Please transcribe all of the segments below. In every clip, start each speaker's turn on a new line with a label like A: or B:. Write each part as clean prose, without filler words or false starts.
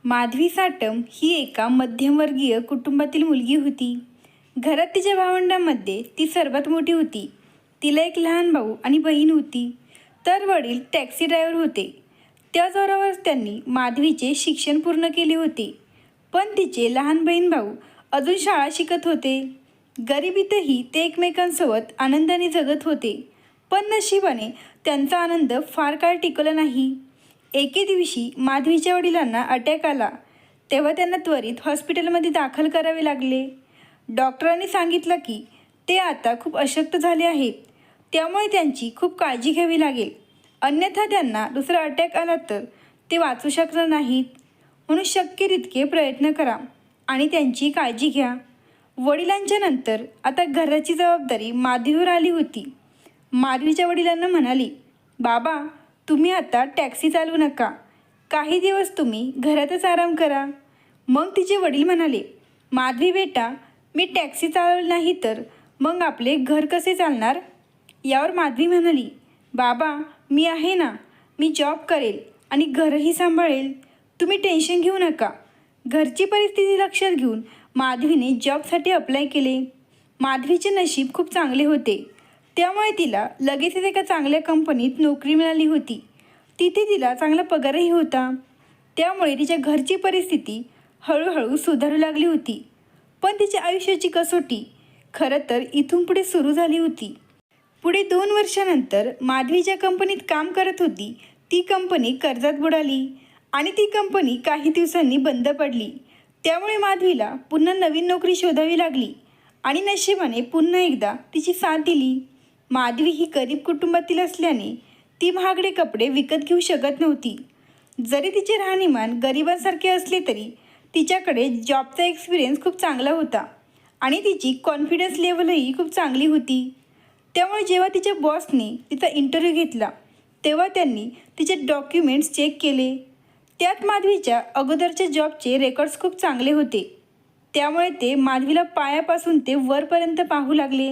A: माधवी साटम ही एका मध्यमवर्गीय कुटुंबातील मुलगी होती. घरात तिच्या भावंडांमध्ये ती सर्वात मोठी होती. तिला एक लहान भाऊ आणि बहीण होती. तर वडील टॅक्सी ड्रायव्हर होते. त्या जोरावर त्यांनी माधवीचे शिक्षण पूर्ण केले होते. पण तिचे लहान बहीण भाऊ अजून शाळा शिकत होते. गरिबीतही ते एकमेकांसोबत आनंदाने जगत होते. पण नशिबाने त्यांचा आनंद फार काळ टिकला नाही. एके दिवशी माधवीच्या वडिलांना अटॅक आला. तेव्हा त्यांना त्वरित हॉस्पिटलमध्ये दाखल करावे लागले. डॉक्टरांनी सांगितलं की ते आता खूप अशक्त झाले आहेत, त्यामुळे त्यांची खूप काळजी घ्यावी लागेल. अन्यथा त्यांना दुसरा अटॅक आला तर ते वाचू शकणार नाहीत. म्हणून शक्य तितके प्रयत्न करा आणि त्यांची काळजी घ्या. वडिलांच्या नंतर आता घराची जबाबदारी माधवीवर आली होती. माधवीच्या वडिलांना म्हणाली, बाबा तुम्ही आता टॅक्सी चालवू नका. काही दिवस तुम्ही घरातच आराम करा. मग तिचे वडील म्हणाले, माधवी बेटा, मी टॅक्सी चालवली नाही तर मग आपले घर कसे चालणार? यावर माधवी म्हणाली, बाबा मी आहे ना, मी जॉब करेल आणि घरही सांभाळेल. तुम्ही टेन्शन घेऊ नका. घरची परिस्थिती लक्षात घेऊन माधवीने जॉबसाठी अप्लाय केले. माधवीचे नशीब खूप चांगले होते. त्यामुळे तिला लगेचच एका चांगल्या कंपनीत नोकरी मिळाली होती. तिथे तिला चांगला पगारही होता. त्यामुळे तिच्या घरची परिस्थिती हळूहळू सुधारू लागली होती. पण तिच्या आयुष्याची कसोटी खरं तर इथून पुढे सुरू झाली होती. पुढे 2 वर्षानंतर माधवी ज्या कंपनीत काम करत होती ती कंपनी कर्जात बुडाली आणि ती कंपनी काही दिवसांनी बंद पडली. त्यामुळे माधवीला पुन्हा नवीन नोकरी शोधावी लागली आणि नशिबाने पुन्हा एकदा तिची साथ दिली. माधवी ही गरीब कुटुंबातील असल्याने ती महागडे कपडे विकत घेऊ शकत नव्हती. जरी तिचे राहणीमान गरिबांसारखे असले तरी तिच्याकडे जॉबचा एक्सपिरियन्स खूप चांगला होता आणि तिची कॉन्फिडन्स लेवलही खूप चांगली होती. त्यामुळे जेव्हा तिच्या बॉसने तिचा इंटरव्ह्यू घेतला तेव्हा त्यांनी तिचे डॉक्युमेंट्स चेक केले. त्यात माधवीच्या अगोदरच्या जॉबचे रेकॉर्ड्स खूप चांगले होते. त्यामुळे ते माधवीला पायापासून ते वरपर्यंत पाहू लागले.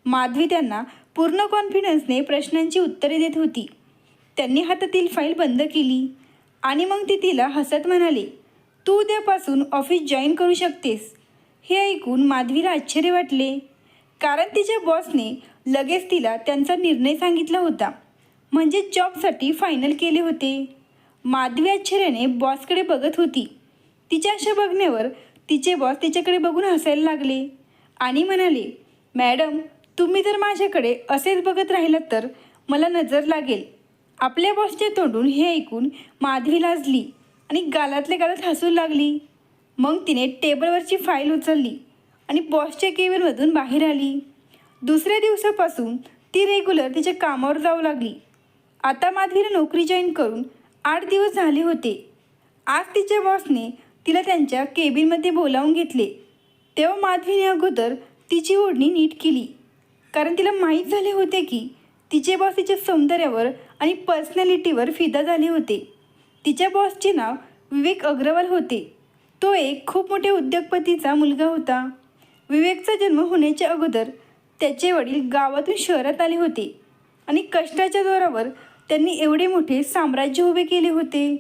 A: माधवी त्यांना पूर्ण कॉन्फिडन्सने प्रश्नांची उत्तरे देत होती. त्यांनी हातातील फाईल बंद केली आणि मग ती तिला हसत म्हणाले, तू उद्यापासून ऑफिस जॉईन करू शकतेस. हे ऐकून माधवीला आश्चर्य वाटले, कारण तिच्या बॉसने लगेच तिला त्यांचा निर्णय सांगितला होता, म्हणजे जॉबसाठी फायनल केले होते. माधवी आश्चर्याने बॉसकडे बघत होती. तिच्या अशा बघण्यावर तिचे बॉस तिच्याकडे बघून हसायला लागले आणि म्हणाले, मॅडम तुम्ही जर माझ्याकडे असेच बघत राहिलात तर मला नजर लागेल. आपल्या बॉसच्या तोंडून हे ऐकून माधवी लाजली आणि गालातल्या गालात हसू लागली. मग तिने टेबलवरची फाईल उचलली आणि बॉसच्या केबिनमधून बाहेर आली. दुसऱ्या दिवसापासून ती रेग्युलर तिच्या कामावर जाऊ लागली. आता माधवीला नोकरी जॉईन करून 8 दिवस झाले होते. आज तिच्या बॉसने तिला त्यांच्या केबिनमध्ये बोलावून घेतले. तेव्हा माधवीने अगोदर तिची ओढणी नीट केली, कारण तिला माहीत झाले होते की तिचे बॉस तिच्या सौंदर्यावर आणि पर्सनॅलिटीवर फिदा झाले होते. तिच्या बॉसचे नाव विवेक अग्रवाल होते. तो एक खूप मोठ्या उद्योगपतीचा मुलगा होता. विवेकचा जन्म होण्याच्या अगोदर त्याचे वडील गावातून शहरात आले होते आणि कष्टाच्या जोरावर त्यांनी एवढे मोठे साम्राज्य उभे केले होते.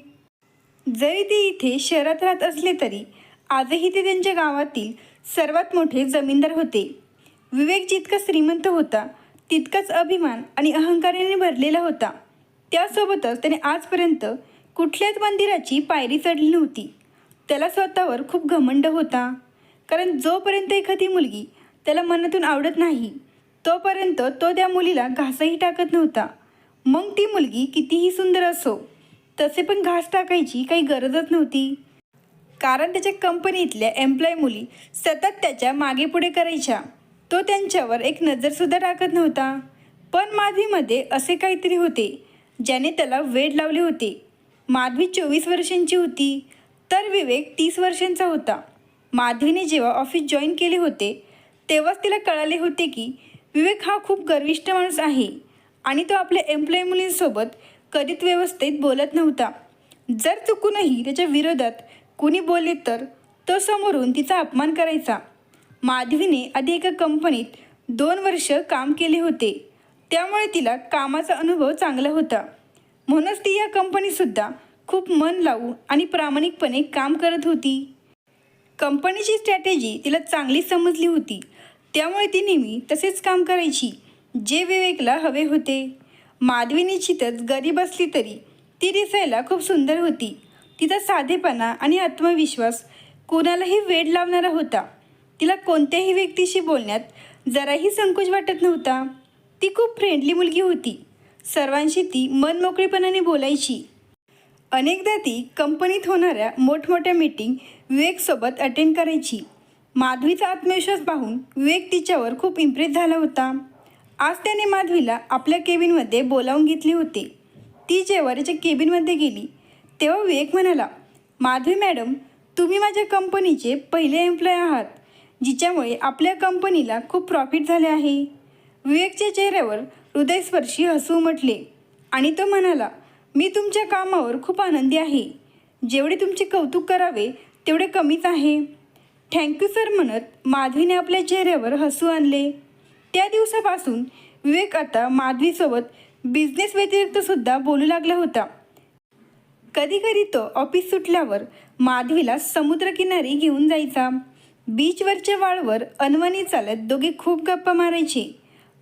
A: जरी ते इथे शहरात राहत असले तरी आजही ते त्यांच्या गावातील सर्वात मोठे जमीनदार होते. विवेक जितका श्रीमंत होता तितकाच अभिमान आणि अहंकाराने भरलेला होता. त्यासोबतच त्याने आजपर्यंत कुठल्याच मंदिराची पायरी चढली नव्हती. त्याला स्वतःवर खूप घमंड होता, कारण जोपर्यंत एखादी मुलगी त्याला मनातून आवडत नाही तोपर्यंत तो त्या मुलीला घासही टाकत नव्हता. मग ती मुलगी कितीही सुंदर असो, तसे पण घास टाकायची काही गरजच नव्हती, कारण त्याच्या कंपनीतल्या एम्प्लॉय मुली सतत त्याच्या मागे पुढे करायच्या. तो त्यांच्यावर एक नजरसुद्धा टाकत नव्हता. पण माधवीमध्ये असे काहीतरी होते ज्याने त्याला वेड लावले होते. माधवी 24 वर्षांची होती तर विवेक 30 वर्षांचा होता. माधवीने जेव्हा ऑफिस जॉईन केले होते तेव्हाच तिला कळाले होते की विवेक हा खूप गर्विष्ठ माणूस आहे आणि तो आपल्या एम्प्लॉय मुलींसोबत कधीच व्यवस्थित बोलत नव्हता. जर चुकूनही त्याच्या विरोधात कुणी बोलले तर तो समोरून तिचा अपमान करायचा. माधवीने आधी एका कंपनीत 2 वर्ष काम केले होते, त्यामुळे तिला कामाचा अनुभव चांगला होता. म्हणूनच ती या कंपनीतसुद्धा खूप मन लावून आणि प्रामाणिकपणे काम करत होती. कंपनीची स्ट्रॅटेजी तिला चांगली समजली होती, त्यामुळे ती नेहमी तसेच काम करायची जे विवेकला हवे होते. माधवी निश्चितच गरीब असली तरी ती दिसायला खूप सुंदर होती. तिचा साधेपणा आणि आत्मविश्वास कोणालाही वेड लावणारा होता. तिला कोणत्याही व्यक्तीशी बोलण्यात जराही संकोच वाटत नव्हता. ती खूप फ्रेंडली मुलगी होती. सर्वांशी ती मनमोकळेपणाने बोलायची. अनेकदा ती कंपनीत होणाऱ्या मोठमोठ्या मीटिंग विवेकसोबत अटेंड करायची. माधवीचा आत्मविश्वास पाहून विवेक तिच्यावर खूप इम्प्रेस झाला होता. आज त्याने माधवीला आपल्या केबिनमध्ये बोलावून घेतले होते. ती जेव्हा त्याच्या केबिनमध्ये गेली तेव्हा विवेक म्हणाला, माधवी मॅडम, तुम्ही माझ्या कंपनीचे पहिले एम्प्लॉय आहात, जिच्यामुळे आपल्या कंपनीला खूप प्रॉफिट झाले आहे. विवेकच्या चेहऱ्यावर हृदयस्पर्शी हसू उमटले आणि तो म्हणाला, मी तुमच्या कामावर खूप आनंदी आहे. जेवढे तुमचे कौतुक करावे तेवढे कमीच आहे. थँक्यू सर म्हणत माधवीने आपल्या चेहऱ्यावर हसू आणले. त्या दिवसापासून विवेक आता माधवीसोबत बिझनेस व्यतिरिक्तसुद्धा बोलू लागला होता. कधीकधी तो ऑफिस सुटल्यावर माधवीला समुद्रकिनारी घेऊन जायचा. बीचवरच्या वाळवर अनवणी चालत दोघे खूप गप्पा मारायचे.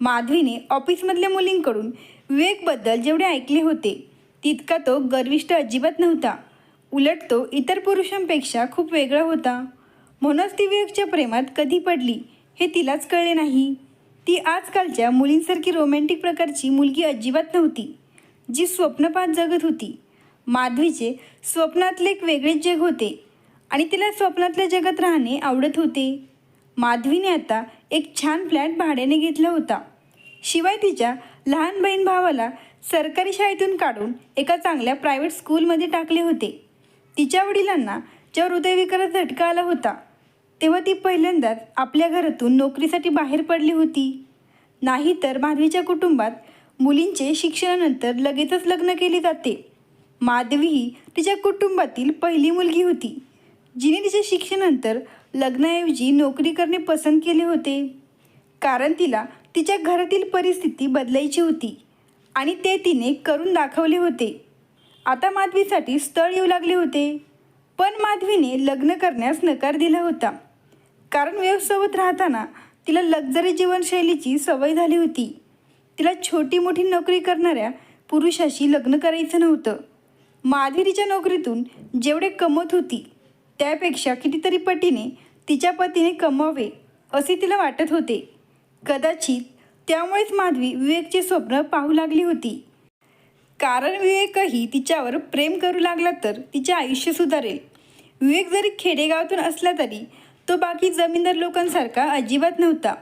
A: माधवीने ऑफिसमधल्या मुलींकडून विवेकबद्दल जेवढे ऐकले होते तितका तो गर्विष्ठ अजिबात नव्हता. उलट तो इतर पुरुषांपेक्षा खूप वेगळा होता. म्हणूनच ती विवेकच्या प्रेमात कधी पडली हे तिलाच कळले नाही. ती आजकालच्या मुलींसारखी रोमॅन्टिक प्रकारची मुलगी अजिबात नव्हती, जी स्वप्न पाहत जगत होती. माधवीचे स्वप्नातले एक वेगळेच जग होते आणि तिला स्वप्नातल्या जगात राहणे आवडत होते. माधवीने आता एक छान फ्लॅट भाड्याने घेतला होता. शिवाय तिच्या लहान बहीण भावाला सरकारी शाळेतून काढून एका चांगल्या प्रायव्हेट स्कूलमध्ये टाकले होते. तिच्या वडिलांना जेव्हा हृदयविकाराचा झटका आला होता तेव्हा ती पहिल्यांदाच आपल्या घरातून नोकरीसाठी बाहेर पडली होती. नाहीतर माधवीच्या कुटुंबात मुलींचे शिक्षणानंतर लगेचच लग्न केले जाते. माधवी ही तिच्या कुटुंबातील पहिली मुलगी होती जिने तिच्या शिक्षणानंतर लग्नाऐवजी नोकरी करणे पसंत केले होते. कारण तिला तिच्या घरातील परिस्थिती बदलायची होती आणि ते तिने करून दाखवले होते. आता माधवीसाठी स्थळ येऊ लागले होते, पण माधवीने लग्न करण्यास नकार दिला होता. कारण विवेकसोबत राहताना तिला लक्झरी जीवनशैलीची सवय झाली होती. तिला छोटी मोठी नोकरी करणाऱ्या पुरुषाशी लग्न करायचं नव्हतं. माधवी तिच्या नोकरीतून जेवढे कमवत होती त्यापेक्षा कितीतरी पटीने तिच्या पतीने कमवावे असे तिला वाटत होते. कदाचित त्यामुळेच माधवी विवेकचे स्वप्न पाहू लागली होती. कारण विवेकही तिच्यावर प्रेम करू लागला तर तिचे आयुष्य सुधारेल. विवेक जरी खेडेगावातून असला तरी तो बाकी जमीनदार लोकांसारखा अजिबात नव्हता,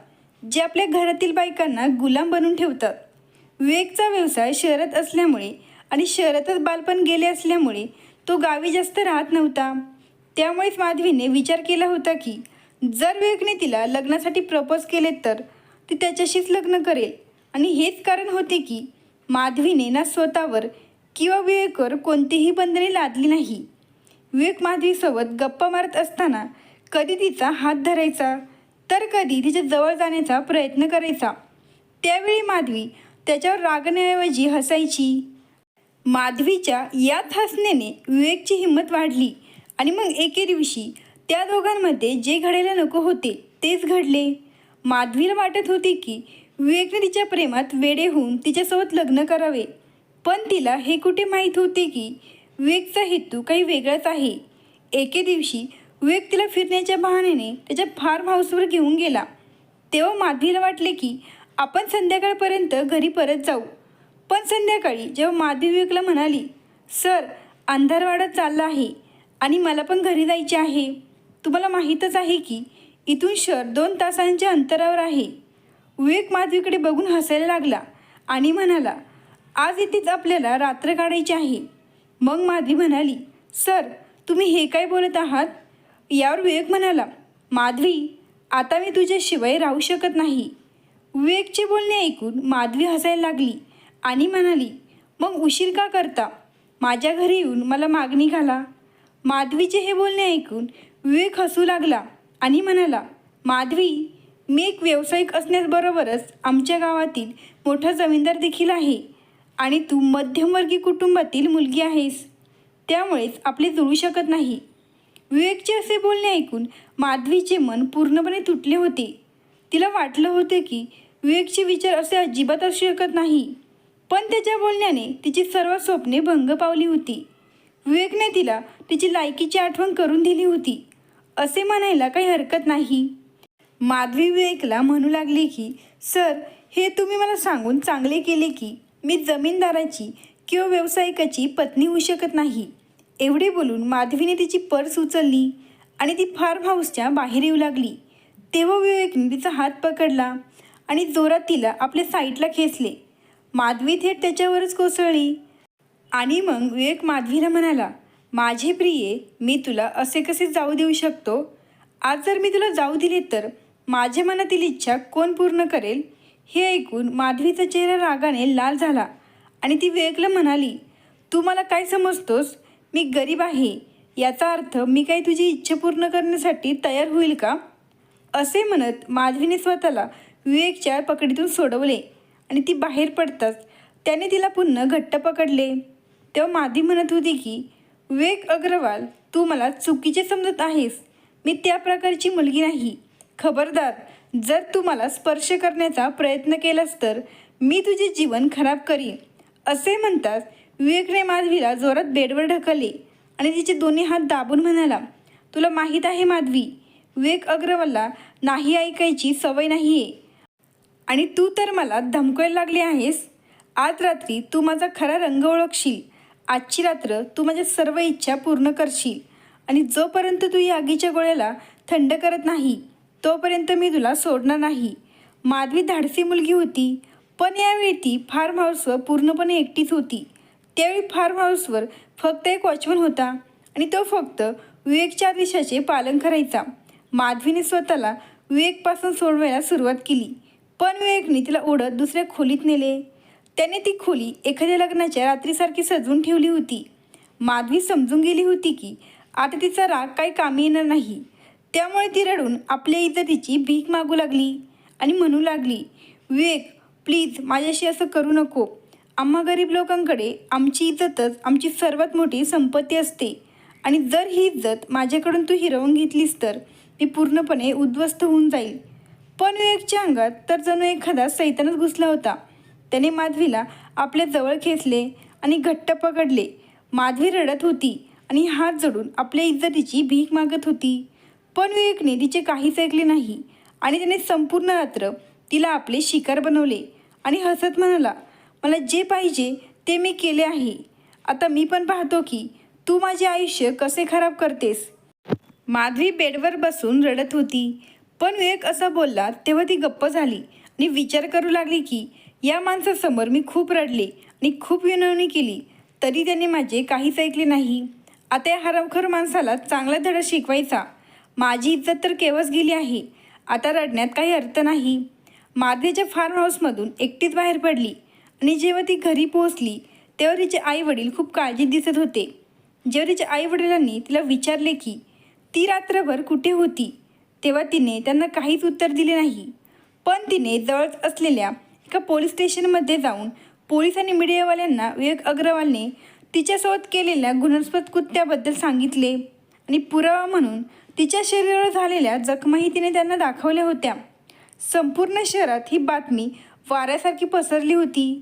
A: जे आपल्या घरातील बायकांना गुलाम बनवून ठेवतात. विवेकचा व्यवसाय शहरात असल्यामुळे आणि शहरातच बालपण गेले असल्यामुळे तो गावी जास्त राहत नव्हता. त्यामुळेच माधवीने विचार केला होता की जर विवेकने तिला लग्नासाठी प्रपोज केले तर ती त्याच्याशीच लग्न करेल. आणि हेच कारण होते की माधवीने ना स्वतःवर किंवा विवेकवर कोणतीही बंधने लादली नाही. विवेक माधवीसोबत गप्पा मारत असताना कधी तिचा हात धरायचा तर कधी तिच्या जवळ जाण्याचा प्रयत्न करायचा. त्यावेळी माधवी त्याच्यावर रागण्याऐवजी हसायची. माधवीच्या याच हसण्याने विवेकची हिंमत वाढली आणि मग एके दिवशी त्या दोघांमध्ये जे घडायला नको होते तेच घडले. माधवीला वाटत होते की विवेकने तिच्या प्रेमात वेडे होऊन तिच्यासोबत लग्न करावे, पण तिला हे कुठे माहीत होते की विवेकचा हेतू काही वेगळाच आहे. एके दिवशी विवेक तिला फिरण्याच्या बहाण्याने त्याच्या फार्म हाऊसवर घेऊन गेला. तेव्हा माधवीला वाटले की आपण संध्याकाळपर्यंत घरी परत जाऊ. पण संध्याकाळी जेव्हा माधवी विवेकला म्हणाली, सर अंधार वाढत चालला आहे आणि मला पण घरी जायचे आहे. तुम्हाला माहीतच आहे की इथून शहर 2 तासांच्या अंतरावर आहे. विवेक माधवीकडे बघून हसायला लागला आणि म्हणाला, आज इथेच आपल्याला रात्र काढायची आहे. मग माधवी म्हणाली, सर तुम्ही हे काय बोलत आहात? यावर विवेक म्हणाला, माधवी आता मी तुझ्याशिवाय राहू शकत नाही. विवेकचे बोलणे ऐकून माधवी हसायला लागली आणि म्हणाली, मग उशीर का करता? माझ्या घरी येऊन मला मागणी घाला. माधवीचे हे बोलणे ऐकून विवेक हसू लागला आणि म्हणाला, माधवी मी एक व्यावसायिक असण्याबरोबरच आमच्या गावातील मोठा जमीनदार देखील आहे आणि तू मध्यमवर्गीय कुटुंबातील मुलगी आहेस. त्यामुळेच आपले जुळू शकत नाही. विवेकचे असे बोलणे ऐकून माधवीचे मन पूर्णपणे तुटले होते. तिला वाटलं होतं की विवेकचे विचार असे अजिबात असू शकत नाही, पण त्याच्या बोलण्याने तिची सर्व स्वप्ने भंग पावली होती. विवेकने तिला तिची लायकीची आठवण करून दिली होती, असे म्हणायला काही हरकत नाही. माधवी विवेकला म्हणू लागली की सर, हे तुम्ही मला सांगून चांगले केले की मी जमीनदाराची किंवा व्यावसायिकाची पत्नी होऊ शकत नाही. एवढे बोलून माधवीने तिची पर्स उचलली आणि ती फार्म हाऊसच्या बाहेर येऊ लागली. तेव्हा विवेकने तिचा हात पकडला आणि जोरात तिला आपल्या साईडला खेचले. माधवी थेट त्याच्यावरच कोसळली. आणि मग विवेक माधवीला म्हणाला, माझे प्रिये, मी तुला असे कसे जाऊ देऊ शकतो? आज जर मी तुला जाऊ दिले तर माझ्या मनातील इच्छा कोण पूर्ण करेल? हे ऐकून माधवीचा चेहरा रागाने लाल झाला आणि ती विवेकला म्हणाली, तू मला काय समजतोस? मी गरीब आहे याचा अर्थ मी काही तुझी इच्छा पूर्ण करण्यासाठी तयार होईल का? असे म्हणत माधवीने स्वतःला विवेकच्या पकडीतून सोडवले आणि ती बाहेर पडताच त्याने तिला पुन्हा घट्ट पकडले. तेव्हा माधवी म्हणत होती की विवेक अग्रवाल, तू मला चुकीचे समजत आहेस. मी त्या प्रकारची मुलगी नाही. खबरदार, जर तू मला स्पर्श करण्याचा प्रयत्न केलास तर मी तुझे जीवन खराब करीन. असे म्हणताच विवेकने माधवीला जोरात बेडवर ढकलले आणि तिचे दोन्ही हात दाबून म्हणाला, तुला माहीत आहे माधवी, विवेक अग्रवालला नाही ऐकायची सवय नाही आहे आणि तू तर मला धमकायला लागली आहेस. आज रात्री तू माझा खरा रंग ओळखशील. आजची रात्र तू माझ्या सर्व इच्छा पूर्ण करशील आणि जोपर्यंत तू या आगीच्या गोळ्याला थंड करत नाही तोपर्यंत मी तुला सोडणार नाही. माधवी धाडसी मुलगी होती, पण यावेळी ती फार्म हाऊसवर पूर्णपणे एकटीच होती. त्यावेळी फार्म हाऊसवर फक्त एक वॉचमन होता आणि तो फक्त विवेकच्या आदेशाचे पालन करायचा. माधवीने स्वतःला विवेकपासून सोडवायला सुरुवात केली, पण विवेकने तिला ओढत दुसऱ्या खोलीत नेले. त्याने ती खोली एखाद्या लग्नाच्या रात्रीसारखी सजवून ठेवली होती. माधवी समजून गेली होती की आता तिचा राग काही कामी येणार नाही. त्यामुळे ती रडून आपल्या इज्जतीची भीक मागू लागली आणि म्हणू लागली, विवेक, प्लीज माझ्याशी असं करू नको. आम्हा गरीब लोकांकडे आमची इज्जतच आमची सर्वात मोठी संपत्ती असते आणि जर ही इज्जत माझ्याकडून तू हिरावून घेतलीस तर मी पूर्णपणे उद्ध्वस्त होऊन जाईल. पण विवेकच्या अंगात तर जणू एखादा सैतानच घुसला होता. त्याने माधवीला आपल्या जवळ खेचले आणि घट्ट पकडले. माधवी रडत होती आणि हात जोडून आपल्या इज्जतीची भीक मागत होती, पण विवेकने तिचे काहीच ऐकले नाही आणि त्याने संपूर्ण रात्र तिला आपले शिकार बनवले आणि हसत म्हणाला, मला जे पाहिजे ते मी केले आहे. आता मी पण पाहतो की तू माझे आयुष्य कसे खराब करतेस. माधवी बेडवर बसून रडत होती, पण विवेक असा बोलला तेव्हा ती गप्प झाली आणि विचार करू लागली की या माणसासमोर मी खूप रडले आणि खूप विनवणी केली, तरी त्याने माझे काहीच ऐकले नाही. आता या हरामखोर माणसाला चांगला धडा शिकवायचा. माझी इज्जत तर केवस गेली आहे. आता रडण्यात काही अर्थ नाही. माधवीच्या फार्म हाऊसमधून एकटीच बाहेर पडली आणि जेव्हा ती घरी पोहोचली तेव्हा तिचे आईवडील खूप काळजीत दिसत होते. जेव्हा तिच्या आईवडिलांनी तिला विचारले की ती रात्रभर कुठे होती तेव्हा तिने त्यांना काहीच उत्तर दिले नाही. पण तिने जवळच असलेल्या एका पोलीस स्टेशनमध्ये जाऊन पोलीस आणि मीडियावाल्यांना विवेक अग्रवालने तिच्यासोबत केलेल्या घृणास्पद कृत्याबद्दल सांगितले आणि पुरावा म्हणून तिच्या शरीरावर झालेल्या जखमाही तिने त्यांना दाखवल्या होत्या. संपूर्ण शहरात ही बातमी वाऱ्यासारखी पसरली होती.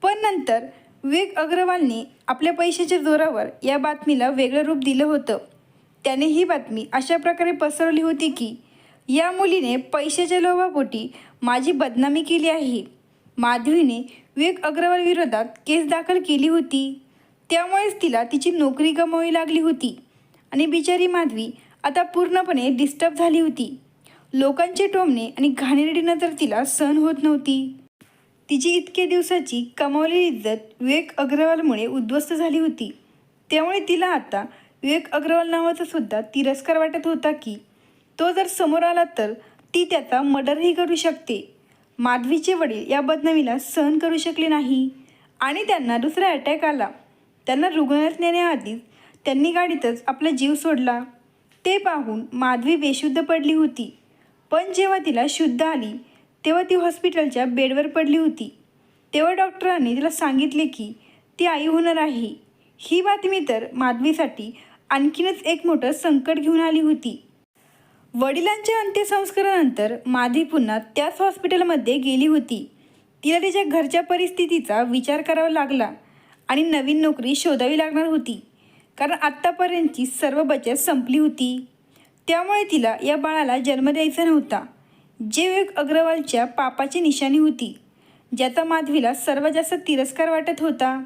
A: पण नंतर विवेक अग्रवालने आपल्या पैशाच्या जोरावर या बातमीला वेगळं रूप दिलं होतं. त्याने ही बातमी अशा प्रकारे पसरवली होती की या मुलीने पैशाच्या लोभापोटी माझी बदनामी केली आहे. माधवीने विवेक अग्रवाल विरोधात केस दाखल केली होती. त्यामुळेच तिला तिची नोकरी गमावावी लागली होती आणि बिचारी माधवी आता पूर्णपणे डिस्टर्ब झाली होती. लोकांचे टोमणे आणि घाणेरडी नजर तिला सहन होत नव्हती. तिची इतके दिवसाची कमावलेली इज्जत विवेक अग्रवालमुळे उद्ध्वस्त झाली होती. त्यामुळे तिला आता विवेक अग्रवाल नावाचा सुद्धा तिरस्कार वाटत होता की तो जर समोर आला तर ती त्याचा मर्डरही करू शकते. माधवीचे वडील या बदनामीला सहन करू शकले नाही आणि त्यांना दुसरा अटॅक आला. त्यांना रुग्णालयात नेण्याआधीच त्यांनी गाडीतच आपला जीव सोडला. ते पाहून माधवी बेशुद्ध पडली होती. पण जेव्हा तिला शुद्ध आली तेव्हा ती हॉस्पिटलच्या बेडवर पडली होती. तेव्हा डॉक्टरांनी तिला सांगितले की ती आई होणार आहे. ही बातमी तर माधवीसाठी आणखीनच एक मोठं संकट घेऊन आली होती. वडिलांच्या अंत्यसंस्कारानंतर माधवी पुन्हा त्याच हॉस्पिटलमध्ये गेली होती. तिला तिच्या घरच्या परिस्थितीचा विचार करावा लागला आणि नवीन नोकरी शोधावी लागणार होती, कारण आत्तापर्यंतची सर्व बचत संपली होती. त्यामुळे तिला या बाळाला जन्म द्यायचा नव्हता, जे विवेक अग्रवालच्या पापाची निशाणी होती, ज्याचा माधवीला सर्वात जास्त तिरस्कार वाटत होता.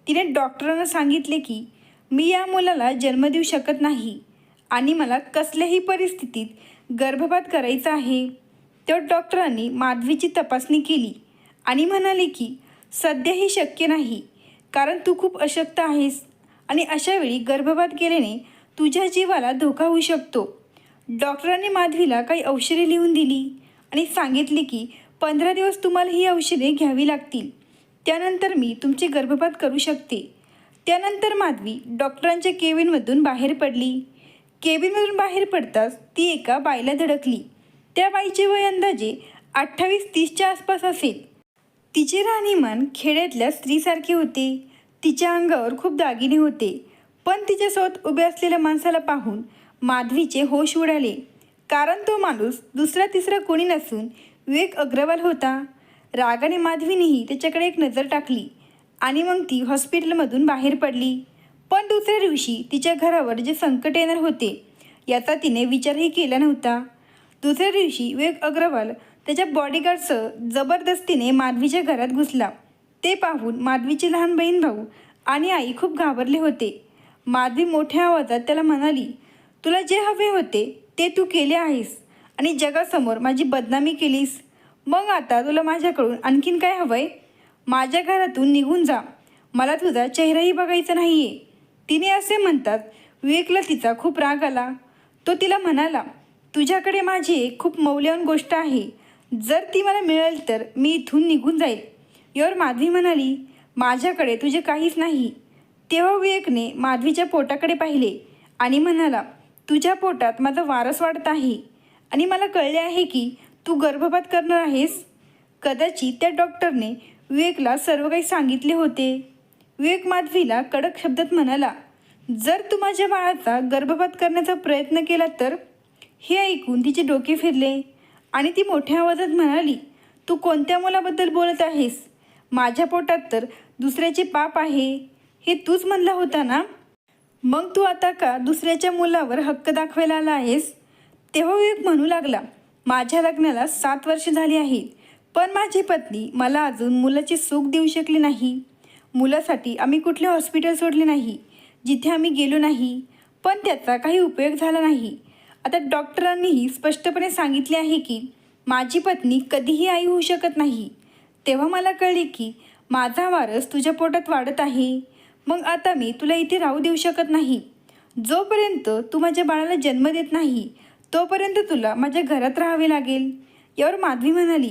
A: तिने डॉक्टरांना सांगितले की मी या मुलाला जन्म देऊ शकत नाही आणि मला कसल्याही परिस्थितीत गर्भपात करायचा आहे. तेव्हा डॉक्टरांनी माधवीची तपासणी केली आणि म्हणाले की सध्या हे शक्य नाही, कारण तू खूप अशक्त आहेस आणि अशावेळी गर्भपात केल्याने तुझ्या जीवाला धोका होऊ शकतो. डॉक्टरांनी माधवीला काही औषधे लिहून दिली आणि सांगितले की 15 दिवस तुम्हाला ही औषधे घ्यावी लागतील, त्यानंतर मी तुमचे गर्भपात करू शकते. त्यानंतर माधवी डॉक्टरांच्या केबिनमधून बाहेर पडली. केबिनमधून बाहेर पडताच ती एका बाईला धडकली. त्या बाईचे वय अंदाजे 28-30च्या आसपास असेल. तिचे राहणीमान खेड्यातल्या स्त्रीसारखे होते. तिच्या अंगावर खूप दागिने होते, पण तिच्यासोबत उभे असलेल्या माणसाला पाहून माधवीचे होश उडाले, कारण तो माणूस दुसरा तिसरा कोणी नसून विवेक अग्रवाल होता. रागाने माधवीनेही त्याच्याकडे एक नजर टाकली आणि मग ती हॉस्पिटलमधून बाहेर पडली. पण दुसऱ्या दिवशी तिच्या घरावर जे संकट येणार होते याचा तिने विचारही केला नव्हता. दुसऱ्या दिवशी विवेक अग्रवाल त्याच्या बॉडीगार्डसह जबरदस्तीने माधवीच्या घरात घुसला. ते पाहून माधवीची लहान बहीण, भाऊ आणि आई खूप घाबरले होते. माधवी मोठ्या आवाजात त्याला म्हणाली, तुला जे हवे होते ते तू केले आहेस आणि जगासमोर माझी बदनामी केलीस. मग आता तुला माझ्याकडून आणखीन काय हवंय? माझ्या घरातून निघून जा, मला तुझा चेहराही बघायचा नाही आहे. तिने असे म्हणतात विवेकला तिचा खूप राग आला. तो तिला म्हणाला, तुझ्याकडे माझी एक खूप मौल्यवान गोष्ट आहे, जर ती मला मिळेल तर मी इथून निघून जाईल. यावर माधवी म्हणाली, माझ्याकडे तुझे काहीच नाही. तेव्हा विवेकने माधवीच्या पोटाकडे पाहिले आणि म्हणाला, तुझ्या पोटात माझा वारस वाढत आहे आणि मला कळले आहे की तू गर्भपात करणार आहेस. कदाचित त्या डॉक्टरने विवेकला सर्व काही सांगितले होते. विवेक माधवीला कडक शब्दात म्हणाला, जर तू माझ्या बाळाचा गर्भपात करण्याचा प्रयत्न केला तर. हे ऐकून तिचे डोके फिरले आणि ती मोठ्या आवाजात म्हणाली, तू कोणत्या मुलाबद्दल बोलत आहेस? माझ्या पोटात तर दुसऱ्याचे पाप आहे, हे तूच म्हणला होता ना. मग तू आता का दुसऱ्याच्या मुलावर हक्क दाखवायला आला आहेस? तेव्हा विवेक म्हणू लागला, माझ्या लग्नाला 7 वर्ष झाली आहेत, पण माझी पत्नी मला अजून मुलाचे सुख देऊ शकली नाही. मुलासाठी आम्ही कुठले हॉस्पिटल सोडले नाही, जिथे आम्ही गेलो नाही, पण त्याचा काही उपयोग झाला नाही. आता डॉक्टरांनीही स्पष्टपणे सांगितले आहे की माझी पत्नी कधीही आई होऊ शकत नाही. तेव्हा मला कळले की माझा वारस तुझ्या पोटात वाढत आहे. मग आता मी तुला इथे राहू देऊ शकत नाही. जोपर्यंत तू माझ्या बाळाला जन्म देत नाही तोपर्यंत तुला माझ्या घरात राहावे लागेल. यावर माधवी म्हणाली,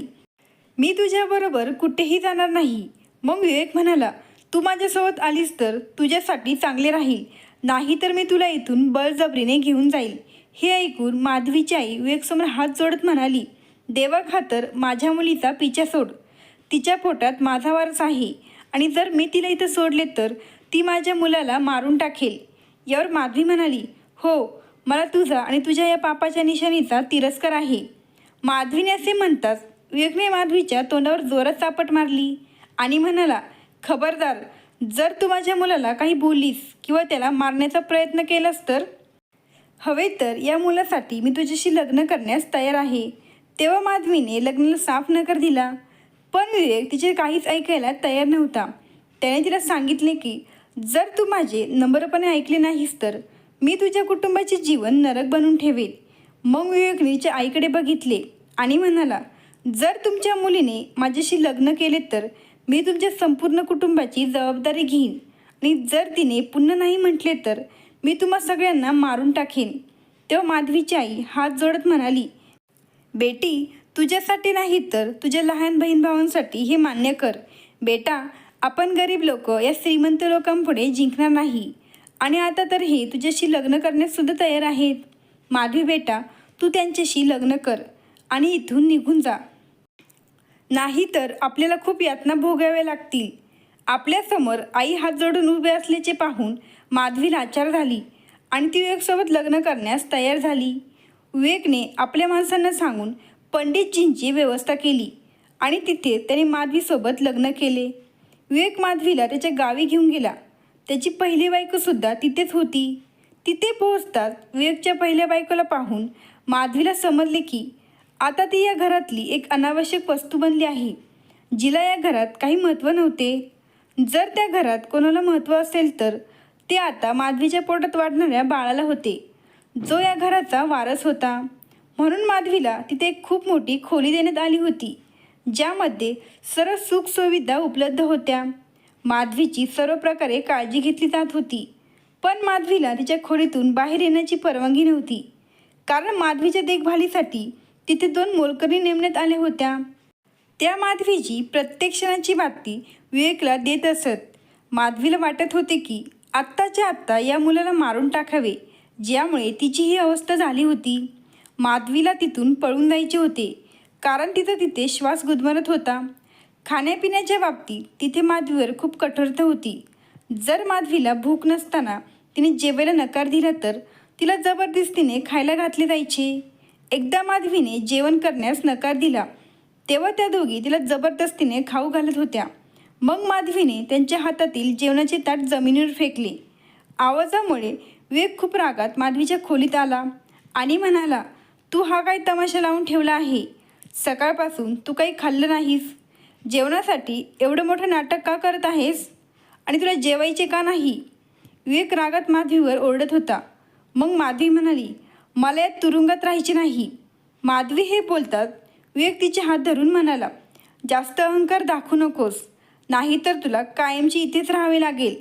A: मी तुझ्याबरोबर कुठेही जाणार नाही. मग विवेक म्हणाला, तू माझ्यासोबत आलीस तर तुझ्यासाठी चांगले राहील, नाही तर मी तुला इथून बळजबरीने घेऊन जाईल. हे ऐकून माधवीची आई विवेकसमोर हात जोडत म्हणाली, देवाखातर माझ्या मुलीचा पिछा सोड. तिच्या पोटात माझा वारस आहे आणि जर मी तिला इथं सोडले तर ती माझ्या मुलाला मारून टाकेल. यावर माधवी म्हणाली, हो, मला तुझा आणि तुझ्या या पापाच्या निशाणीचा तिरस्कार आहे. माधवीने असे म्हणताच विवेकने माधवीच्या तोंडावर जोरात चापट मारली आणि म्हणाला, खबरदार, जर तू माझ्या मुलाला काही बोललीस किंवा त्याला मारण्याचा प्रयत्न केलास तर. हवे तर या मुलासाठी मी तुझ्याशी लग्न करण्यास तयार आहे. तेव्हा माधवीने लग्नाला साफ नकार दिला, पण विवेक तिचे काहीच ऐकायला तयार नव्हता. त्याने तिला सांगितले की जर तू माझे नम्रपणे ऐकले नाहीस तर मी तुझ्या कुटुंबाचे जीवन नरक बनवून ठेवेल. मग विवेकने तिच्या आईकडे बघितले आणि म्हणाला, जर तुमच्या मुलीने माझ्याशी लग्न केले तर मी तुमच्या संपूर्ण कुटुंबाची जबाबदारी घेईन आणि जर तिने पुन्हा नाही म्हटले तर मी तुम्हा सगळ्यांना मारून टाकेन. तेव्हा माधवीची आई हात जोडत म्हणाली, बेटी, तुझ्यासाठी नाही तर तुझ्या लहान बहीण भावांसाठी हे मान्य कर. बेटा, आपण गरीब लोक या श्रीमंत लोकांपुढे जिंकणार नाही आणि आता तर हे तुझ्याशी लग्न करण्याससुद्धा तयार आहेत. माधवी बेटा, तू त्यांच्याशी लग्न कर आणि इथून निघून जा, नाही तर आपल्याला खूप यातना भोगाव्या लागतील. आपल्यासमोर आई हात जोडून उभे असल्याचे पाहून माधवीला आश्चर्य झाली आणि ती विवेकसोबत लग्न करण्यास तयार झाली. विवेकने आपल्या माणसांना सांगून पंडितजींची व्यवस्था केली आणि तिथे त्याने माधवीसोबत लग्न केले. विवेक माधवीला त्याच्या गावी घेऊन गेला. त्याची पहिली बायकोसुद्धा तिथेच होती. तिथे पोहोचताच विवेकच्या पहिल्या बायकोला पाहून माधवीला समजले की आता ती या घरातली एक अनावश्यक वस्तू बनली आहे, जिला या घरात काही महत्त्व नव्हते. जर त्या घरात कोणाला महत्त्व असेल तर ते आता माधवीच्या पोटात वाढणाऱ्या बाळाला होते, जो या घराचा वारस होता. म्हणून माधवीला तिथे एक खूप मोठी खोली देण्यात आली होती, ज्यामध्ये सर्व सुखसुविधा उपलब्ध होत्या. माधवीची सर्व प्रकारे काळजी घेतली जात होती. पण माधवीला तिच्या खोलीतून बाहेर येण्याची परवानगी नव्हती, कारण माधवीच्या देखभालीसाठी तिथे 2 मोलकरी नेमण्यात आल्या होत्या. त्या माधवीची प्रत्येक क्षणाची बातमी विवेकला देत असत. माधवीला वाटत होते की आत्ताच्या आत्ता या मुलाला मारून टाकावे, ज्यामुळे तिची ही अवस्था झाली होती. माधवीला तिथून पळून जायचे होते, कारण तिथे श्वास गुदमरत होता. खाण्यापिण्याच्या बाबतीत तिथे माधवीवर खूप कठोरता होती. जर माधवीला भूक नसताना तिने जेवायला नकार दिला तर तिला जबरदस्तीने खायला घातले जायचे. एकदा माधवीने जेवण करण्यास नकार दिला, तेव्हा त्या दोघी तिला जबरदस्तीने खाऊ घालत होत्या. मग माधवीने त्यांच्या हातातील जेवणाचे ताट जमिनीवर फेकले. आवाजामुळे विवेक खूप रागात माधवीच्या खोलीत आला आणि म्हणाला, तू हा काय तमाशा लावून ठेवला आहे? सकाळपासून तू काही खाल्लं नाहीस. जेवणासाठी एवढं मोठं नाटक का करत आहेस? आणि तुला जेवायचे का नाही? विवेक रागात माधवीवर ओरडत होता. मग माधवी म्हणाली, मला यात तुरुंगात राहायचे नाही. माधवी हे बोलतात विवेक तिचे हात धरून म्हणाला, जास्त अहंकार दाखवू नकोस, नाहीतर तुला कायमची इथेच राहावे लागेल.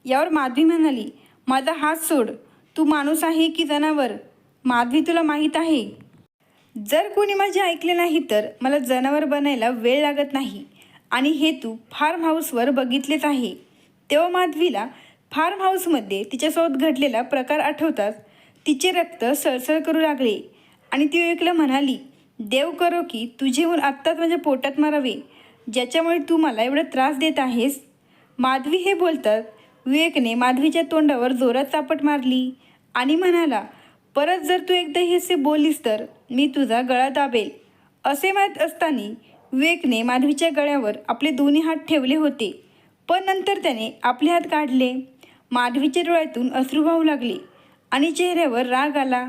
A: यावर माधवी म्हणाली, माझा हात सोड. तू माणूस आहे की जनावर? माधवी, तुला माहीत आहे, जर कोणी माझे ऐकले नाही तर मला जनावर बनायला वेळ लागत नाही. आणि हे तू फार्म हाऊसवर बघितलेच आहे. तेव्हा माधवीला फार्म हाऊसमध्ये तिच्यासोबत घडलेला प्रकार आठवताच तिचे रक्त सळसळ करू लागले आणि ती विवेकला म्हणाली, देव करो की तुझे मूल आत्ताच माझ्या पोटात मारावे, ज्याच्यामुळे तू मला एवढा त्रास देत आहेस. माधवी हे बोलतात विवेकने माधवीच्या तोंडावर जोरात चापट मारली आणि म्हणाला, परत जर तू एकदा हे असे बोललीस तर मी तुझा गळा दाबेल. असे माहीत असताना विवेकने माधवीच्या गळ्यावर आपले दोन्ही हात ठेवले होते, पण नंतर त्याने आपले हात काढले. माधवीच्या डोळ्यातून अश्रू वाहू लागले आणि चेहऱ्यावर राग आला.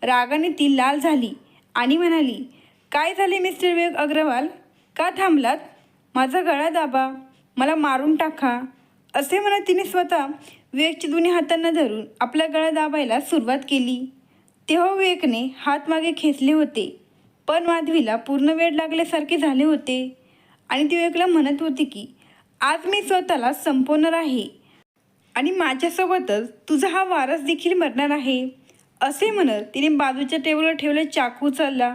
A: रागाने ती लाल झाली आणि म्हणाली, काय झाले मिस्टर विवेक अग्रवाल? का थांबलात? माझा गळा दाबा, मला मारून टाका. असे म्हणत तिने स्वतः विवेकच्या दोन्ही हातांना धरून आपला गळा दाबायला सुरुवात केली. तेव्हा विवेकने हात मागे खेचले होते, पण माधवीला पूर्ण वेळ लागल्यासारखे झाले होते आणि ती विवेकला म्हणत होती की आज मी स्वतःला संपवणार आहे आणि माझ्यासोबतच तुझा हा वारस देखील मरणार आहे. असे म्हणत तिने बाजूच्या टेबलवर ठेवलेला चाकू उचलला.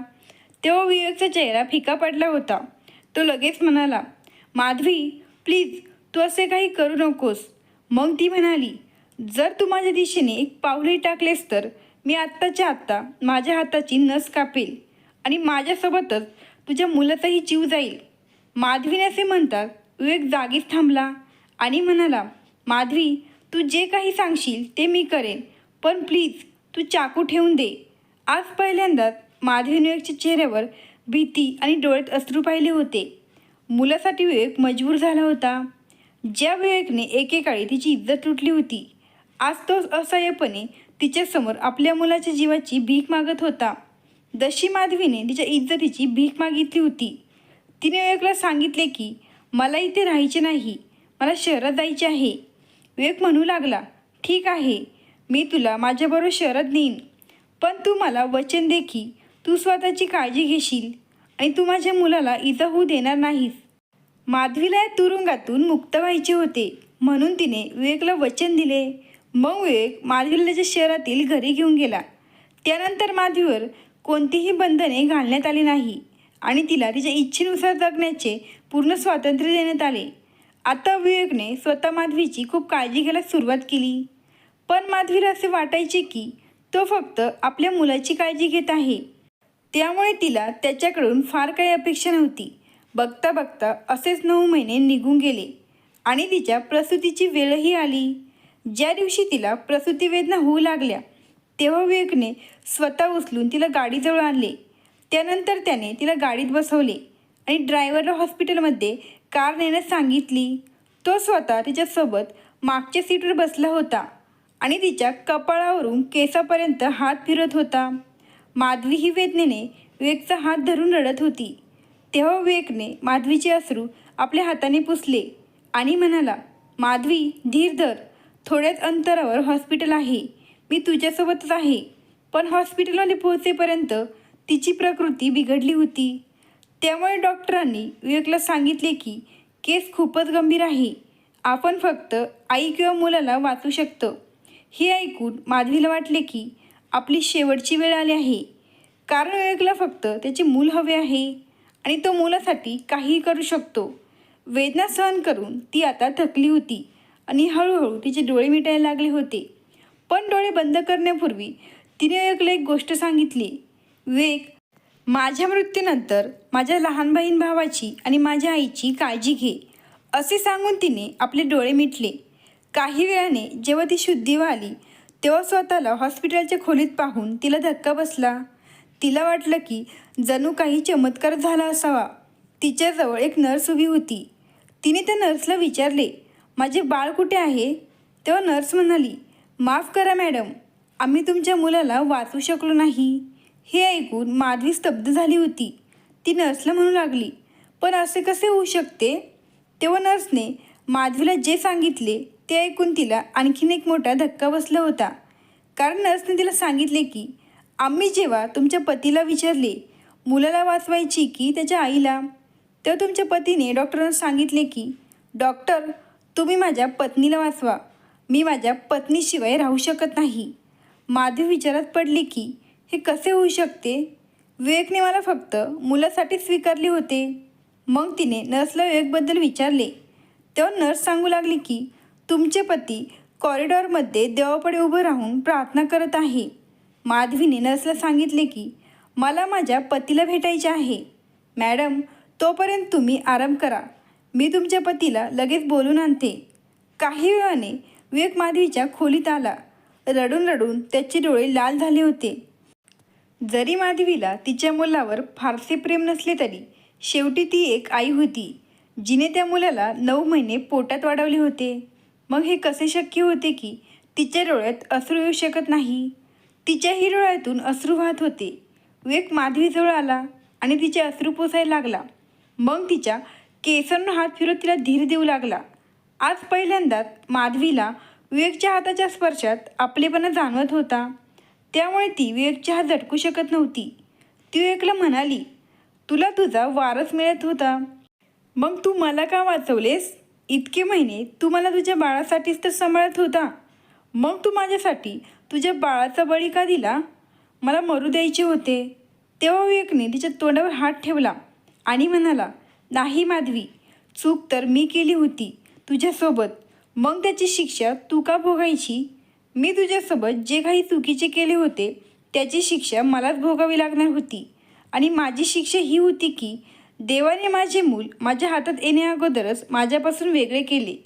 A: तेव्हा विवेकचा चेहरा फिका पडला होता. तो लगेच म्हणाला, माधवी प्लीज, तू असे काही करू नकोस. मग ती म्हणाली, जर तू माझ्या दिशेने एक पाऊलही टाकलेस तर मी आत्ताच्या आत्ता माझ्या हाताची नस कापेल आणि माझ्यासोबतच तुझ्या मुलाचाही जीव जाईल. माधवीने असे म्हणतात विवेक जागीच थांबला आणि म्हणाला, माधवी, तू जे काही सांगशील ते मी करेन, पण प्लीज तू चाकू ठेवून दे. आज पहिल्यांदाच माधवीने विवेकच्या चेहऱ्यावर भीती आणि डोळ्यात अश्रू पाहिले होते. मुलासाठी विवेक मजबूर झाला होता. ज्या विवेकने एकेकाळी तिची इज्जत लुटली होती, आज तो असहाय्यपणे तिच्यासमोर आपल्या मुलाच्या जीवाची भीक मागत होता. जशी माधवीने तिच्या इज्जतीची भीक मागितली होती, तिने विवेकला सांगितले की मला इथे राहायचे नाही, मला शहरात जायचे आहे. विवेक म्हणू लागला, ठीक आहे, मी तुला माझ्याबरोबर शहरात नेईन, पण तू मला वचन दे की तू स्वतःची काळजी घेशील आणि तू माझ्या मुलाला इजा होऊ देणार नाहीस. माधवीला या तुरुंगातून मुक्त व्हायचे होते, म्हणून तिने विवेकला वचन दिले. मग विवेक माधवीला त्याच्या शहरातील घरी घेऊन गेला. त्यानंतर माधवीवर कोणतीही बंधने घालण्यात आली नाही आणि तिला तिच्या इच्छेनुसार जगण्याचे पूर्ण स्वातंत्र्य देण्यात आले. आता विवेकने स्वतः माधवीची खूप काळजी घ्यायला सुरुवात केली, पण माधवीला असे वाटायचे की तो फक्त आपल्या मुलाची काळजी घेत आहे, त्यामुळे तिला त्याच्याकडून फार काही अपेक्षा नव्हती. बघता बघता असेच 9 महिने निघून गेले आणि तिच्या प्रसूतीची वेळही आली. ज्या दिवशी तिला प्रसूती वेदना होऊ लागल्या तेव्हा विवेकने स्वतः उचलून तिला गाडीजवळ आणले. त्यानंतर त्याने तिला गाडीत बसवले आणि ड्रायव्हरला हॉस्पिटलमध्ये कार नेण्यास सांगितली. तो स्वतः तिच्यासोबत मागच्या सीटवर बसला होता आणि तिच्या कपाळावरून केसापर्यंत हात फिरत होता. माधवी ही वेदनेने विवेकचा हात धरून रडत होती. तेव्हा विवेकने माधवीचे अश्रू आपल्या हाताने पुसले आणि म्हणाला, माधवी, धीर धर. थोड्याच अंतरावर हॉस्पिटल आहे. मी तुझ्यासोबतच आहे. पण हॉस्पिटलमध्ये पोहोचेपर्यंत तिची प्रकृती बिघडली होती. त्यामुळे डॉक्टरांनी विवेकला सांगितले की केस खूपच गंभीर आहे. आपण फक्त आई किंवा मुलाला वाचू शकतो. हे ऐकून माधवीला वाटले की आपली शेवटची वेळ आली आहे. कारण विवेकला फक्त त्याचे मूल हवे आहे आणि तो मुलासाठी काहीही करू शकतो. वेदना सहन करून ती आता थकली होती आणि हळूहळू तिचे डोळे मिटायला लागले होते. पण डोळे बंद करण्यापूर्वी तिने विवेकला एक गोष्ट सांगितली. विवेक, माझ्या मृत्यूनंतर माझ्या लहान बहीण भावाची आणि माझ्या आईची काळजी घे, असे सांगून तिने आपले डोळे मिटले. काही वेळाने जेव्हा ती शुद्धीवर आली तेव्हा स्वतःला हॉस्पिटलच्या खोलीत पाहून तिला धक्का बसला. तिला वाटलं की जणू काही चमत्कार झाला असावा. तिच्याजवळ एक नर्स उभी होती. तिने त्या नर्सला विचारले, माझे बाळ कुठे आहे? तेव्हा नर्स म्हणाली, माफ करा मॅडम, आम्ही तुमच्या मुलाला वाचवू शकलो नाही. हे ऐकून माधवी स्तब्ध झाली होती. ती नर्सला म्हणू लागली, पण असे कसे होऊ शकते? तेव्हा नर्सने माधवीला जे सांगितले ते ऐकून तिला आणखीन एक मोठा धक्का बसला होता. कारण नर्सने तिला सांगितले की आम्ही जेव्हा तुमच्या पतीला विचारले मुलाला वाचवायची की त्याच्या आईला, तेव्हा तुमच्या पतीने डॉक्टरांना सांगितले की डॉक्टर, तुम्ही माझ्या पत्नीला वाचवा. मी माझ्या पत्नीशिवाय राहू शकत नाही. माधवी विचारात पडली की हे कसे होऊ शकते? विवेकने मला फक्त मुलासाठी स्वीकारले होते. मग तिने नर्सला विवेकबद्दल विचारले. तेव्हा नर्स सांगू लागली की तुमचे पती कॉरिडॉरमध्ये देवापुढे उभं राहून प्रार्थना करत आहे. माधवीने नर्सला सांगितले की मला माझ्या पतीला भेटायचे आहे. मॅडम, तोपर्यंत तुम्ही आराम करा. मी तुमच्या पतीला लगेच बोलून आणते. काही वेळाने विवेक माधवीच्या खोलीत आला. रडून रडून त्याचे डोळे लाल झाले होते. जरी माधवीला तिच्या मुलावर फारसे प्रेम नसले तरी शेवटी ती एक आई होती, जिने त्या मुलाला 9 महिने पोटात वाढवले होते. मग हे कसे शक्य होते की तिच्या डोळ्यात अश्रू येऊ शकत नाही? तिच्याही डोळ्यातून अश्रू वाहत होते. विवेक माधवीजवळ आला आणि तिचे अश्रू पुसायला लागला. मग तिच्या केसांना हात फिरत तिला धीर देऊ लागला. आज पहिल्यांदाच माधवीला विवेकच्या हाताच्या स्पर्शात आपलेपणा जाणवत होता. त्यामुळे ती विवेकच्या हात झटकू शकत नव्हती. ती विवेकला म्हणाली, तुला तुझा वारस मिळत होता, मग तू मला का वाचवलेस? इतके महिने तू मला तुझ्या बाळासाठीच तर सांभाळत होता. मग तू माझ्यासाठी तुझ्या बाळाचा बळी का दिला? मला मरू द्यायचे होते. तेव्हा विवेकने तिच्या तोंडावर हात ठेवला आणि म्हणाला, नाही माधवी, चूक तर मी केली होती तुझ्यासोबत. मग त्याची शिक्षा तू का भोगायची? मी तुझ्यासोबत जे काही चुकीचे केले होते त्याची शिक्षा मलाच भोगावी लागणार होती. आणि माझी शिक्षा ही होती की देवाने माझे मूल माझ्या हातात येण्याअगोदरच माझ्यापासून वेगळे केले.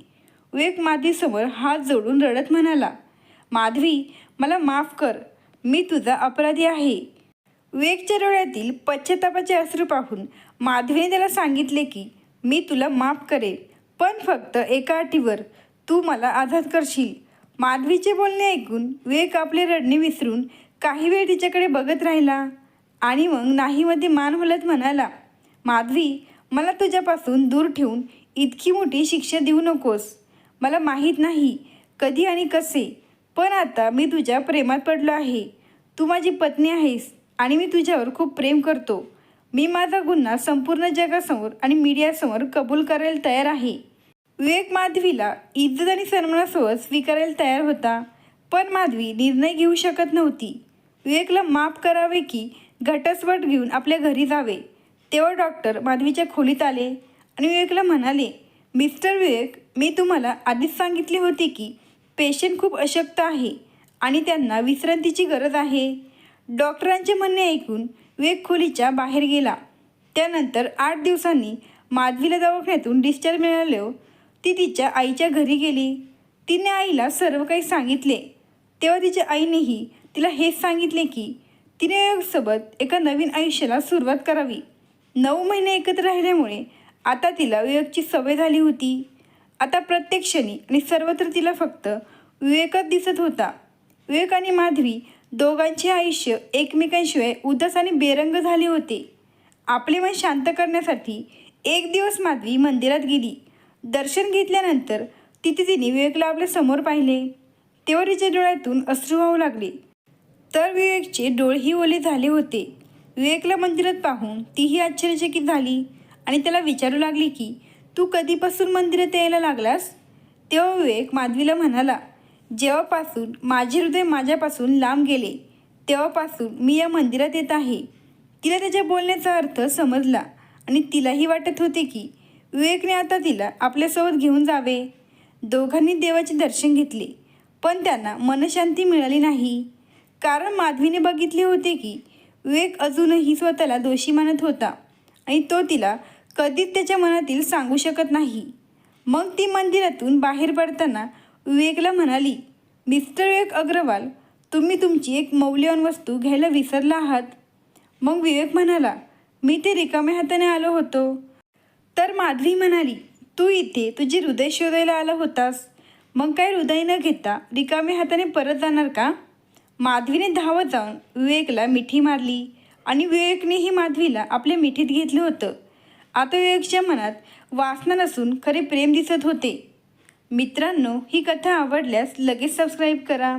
A: विवेक माधवीसमोर हात जोडून रडत म्हणाला, माधवी, मला माफ कर. मी तुझा अपराधी आहे. विवेकच्या डोळ्यातील पश्चातापाचे अश्रू पाहून माधवीने त्याला सांगितले की मी तुला माफ करेल, पण फक्त एका अटीवर, तू मला आझाद करशील. माधवीचे बोलणे ऐकून विवेक आपले रडणे विसरून काही वेळ तिच्याकडे बघत राहिला आणि मग नाहीमध्ये मान हलत म्हणाला, माधवी, मला तुझ्यापासून दूर ठेवून इतकी मोठी शिक्षा देऊ नकोस. मला माहीत नाही कधी आणि कसे, पण आता मी तुझ्या प्रेमात पडलो आहे. तू माझी पत्नी आहेस आणि मी तुझ्यावर खूप प्रेम करतो. मी माझा गुन्हा संपूर्ण जगासमोर आणि मीडियासमोर कबूल करायला तयार आहे. विवेक माधवीला इज्जत आणि सन्मानासोबत स्वीकारायला तयार होता, पण माधवी निर्णय घेऊ शकत नव्हती. विवेकला माफ करावे की घटस्फोट घेऊन आपल्या घरी जावे? तेव्हा डॉक्टर माधवीच्या खोलीत आले आणि विवेकला म्हणाले, मिस्टर विवेक, मी तुम्हाला आधीच सांगितले होते की पेशंट खूप अशक्त आहे आणि त्यांना विश्रांतीची गरज आहे. डॉक्टरांचे म्हणणे ऐकून विवेक खोलीच्या बाहेर गेला. त्यानंतर 8 दिवसांनी माधवीला दवाखान्यातून डिस्चार्ज मिळाल्यावर ती तिच्या आईच्या घरी गेली. तिने आईला सर्व काही सांगितले. तेव्हा तिच्या आईनेही तिला हेच सांगितले की तिने विवेकसोबत एका नवीन आयुष्याला सुरुवात करावी. 9 महिने एकत्र राहिल्यामुळे आता तिला विवेकची सवय झाली होती. आता प्रत्येक क्षणी आणि सर्वत्र तिला फक्त विवेकच दिसत होता. विवेक आणि माधवी दोघांचे आयुष्य एकमेकांशिवाय उदास आणि बेरंग झाले होते. आपले मन शांत करण्यासाठी एक दिवस माधवी मंदिरात गेली. दर्शन घेतल्यानंतर तिने विवेकला आपल्या समोर पाहिले. तेव्हा तिच्या डोळ्यातून अश्रू वाहू लागले. तर विवेकचे डोळेही ओले झाले होते. विवेकला मंदिरात पाहून तीही आश्चर्यचकित झाली आणि त्याला विचारू लागली की तू कधीपासून मंदिरात यायला लागलास? तेव्हा विवेक माधवीला म्हणाला, जेव्हापासून माझे हृदय माझ्यापासून लांब गेले तेव्हापासून मी या मंदिरात येत आहे. तिला त्याच्या बोलण्याचा अर्थ समजला आणि तिलाही वाटत होते की विवेकने आता तिला आपल्यासोबत घेऊन जावे. दोघांनी देवाचे दर्शन घेतले, पण त्यांना मनशांती मिळाली नाही. कारण माधवीने बघितले होते की विवेक अजूनही स्वतःला दोषी मानत होता आणि तो तिला कधीच त्याच्या मनातील सांगू शकत नाही. मग ती मंदिरातून बाहेर पडताना विवेकला म्हणाली, मिस्टर विवेक अग्रवाल, तुम्ही तुमची एक मौल्यवान वस्तू घ्यायला विसरला आहात. मग विवेक म्हणाला, मी ते रिकाम्या हाताने आलो होतो. तर माधवी म्हणाली, तू इथे तुझे हृदय शोधायला आला होतास, मग काय हृदय न घेता रिकाम्या हाताने परत जाणार का? माधवीने धावत जाऊन विवेकला मिठी मारली आणि विवेकनेही माधवीला आपल्या मिठीत घेतलं होतं. आता विवेकच्या मनात वासना नसून खरे प्रेम दिसत होते. मित्रांनो, ही कथा आवडल्यास लगेच सबस्क्राईब करा.